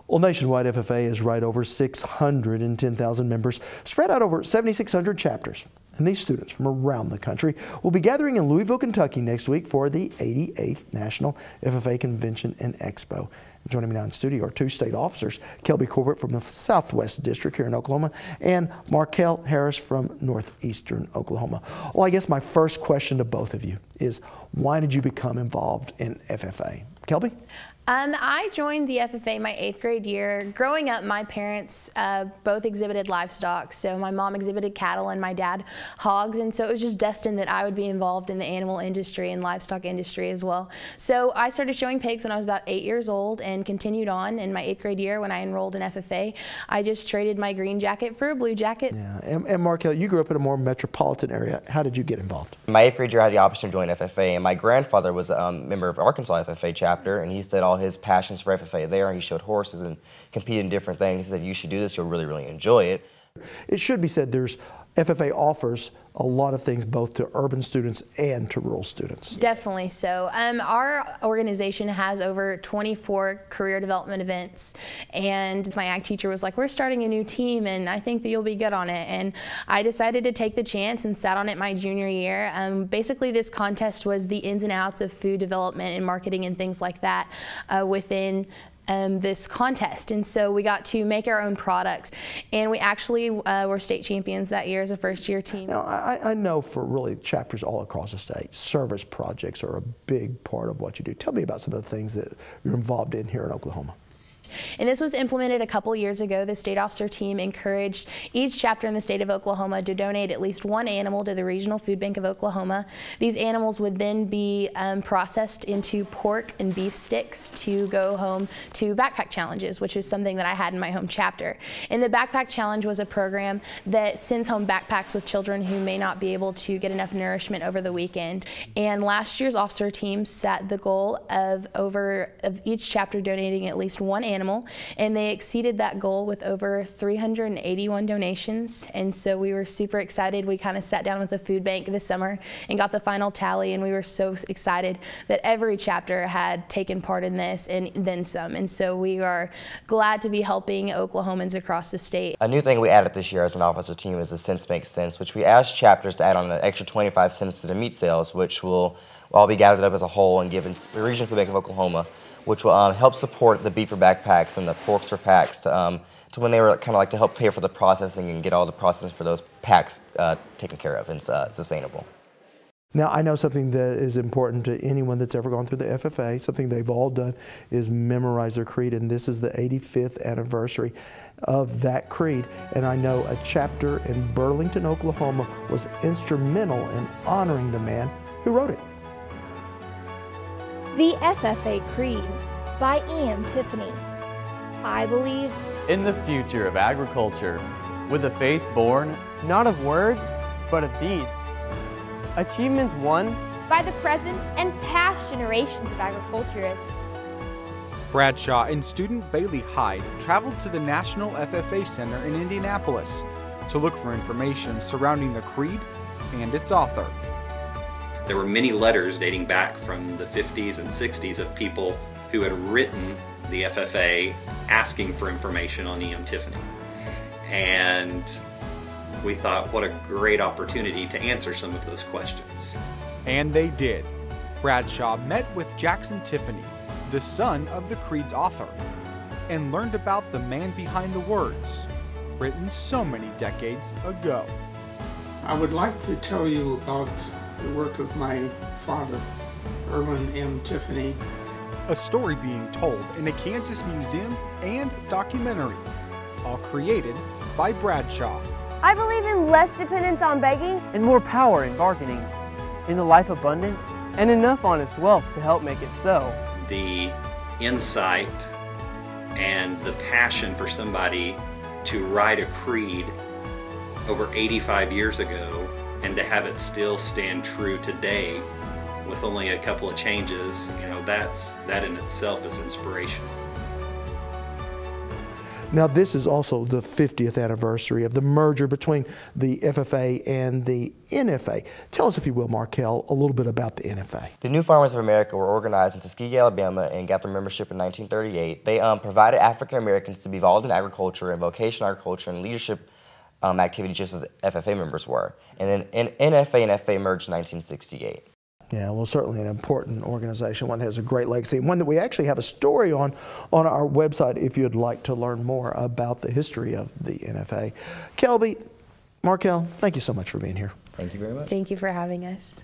Well, nationwide, FFA is right over 610,000 members spread out over 7,600 chapters. And these students from around the country will be gathering in Louisville, Kentucky next week for the 88th National FFA Convention and Expo. Joining me now in studio are two state officers, Kelby Corbett from the Southwest District here in Oklahoma and Markel Harris from Northeastern Oklahoma. Well, I guess my first question to both of you is, why did you become involved in FFA? Kelby? I joined the FFA my 8th grade year. Growing up, my parents both exhibited livestock. So my mom exhibited cattle and my dad hogs. And so it was just destined that I would be involved in the animal industry and livestock industry as well. So I started showing pigs when I was about 8 years old and continued on in my 8th grade year when I enrolled in FFA. I just traded my green jacket for a blue jacket. Yeah, and Markel, you grew up in a more metropolitan area. How did you get involved? In my 8th grade year, I had the opportunity to join FFA, and my grandfather was a member of Arkansas FFA chapter, and he said all his passions for FFA there. He showed horses and competed in different things. He said, you should do this, you'll really, really enjoy it. It should be said FFA offers a lot of things both to urban students and to rural students. Definitely so. Our organization has over 24 career development events, and my ag teacher was like, we're starting a new team and I think that you'll be good on it. And I decided to take the chance and sat on it my junior year. Basically this contest was the ins and outs of food development and marketing and things like that within this contest, and so we got to make our own products, and we actually were state champions that year as a first-year team. Now, I know for really chapters all across the state, service projects are a big part of what you do. Tell me about some of the things that you're involved in here in Oklahoma. And this was implemented a couple years ago. The state officer team encouraged each chapter in the state of Oklahoma to donate at least one animal to the Regional Food Bank of Oklahoma. These animals would then be processed into pork and beef sticks to go home to backpack challenges, which is something that I had in my home chapter. And the backpack challenge was a program that sends home backpacks with children who may not be able to get enough nourishment over the weekend. And last year's officer team set the goal of each chapter donating at least one animal, and they exceeded that goal with over 381 donations. And so we were super excited. We kind of sat down with the food bank this summer and got the final tally, and we were so excited that every chapter had taken part in this and then some. And so we are glad to be helping Oklahomans across the state. A new thing we added this year as an officer team is the Cents Make Sense, which we asked chapters to add on an extra 25 cents to the meat sales, which will all be gathered up as a whole and given to the Regional Food Bank of Oklahoma, which will help support the beef for backpacks and the porks for packs to when they were kind of like to help pay for the processing and get all the processing for those packs taken care of and sustainable. Now, I know something that is important to anyone that's ever gone through the FFA, something they've all done, is memorize their creed, and this is the 85th anniversary of that creed. And I know a chapter in Burlington, Oklahoma was instrumental in honoring the man who wrote it. The FFA Creed by E.M. Tiffany. I believe in the future of agriculture, with a faith born not of words, but of deeds. Achievements won by the present and past generations of agriculturists. Bradshaw and student Bailey Hyde traveled to the National FFA Center in Indianapolis to look for information surrounding the creed and its author. There were many letters dating back from the 50s and 60s of people who had written the FFA asking for information on E.M. Tiffany. And we thought, what a great opportunity to answer some of those questions. And they did. Bradshaw met with Jackson Tiffany, the son of the creed's author, and learned about the man behind the words, written so many decades ago. I would like to tell you about the work of my father, Erwin M. Tiffany. A story being told in a Kansas museum and documentary, all created by Bradshaw. I believe in less dependence on begging and more power in bargaining, in a life abundant and enough honest wealth to help make it so. The insight and the passion for somebody to write a creed over 85 years ago and to have it still stand true today with only a couple of changes, that in itself is inspirational. Now, this is also the 50th anniversary of the merger between the FFA and the NFA. Tell us, if you will, Markel, a little bit about the NFA. The New Farmers of America were organized in Tuskegee, Alabama, and got their membership in 1938. They provided African Americans to be involved in agriculture and vocational agriculture and leadership activities, just as FFA members were. And then NFA and FFA merged in 1968. Yeah, well, certainly an important organization, one that has a great legacy, and one that we actually have a story on our website if you'd like to learn more about the history of the NFA. Kelby, Markel, thank you so much for being here. Thank you very much. Thank you for having us.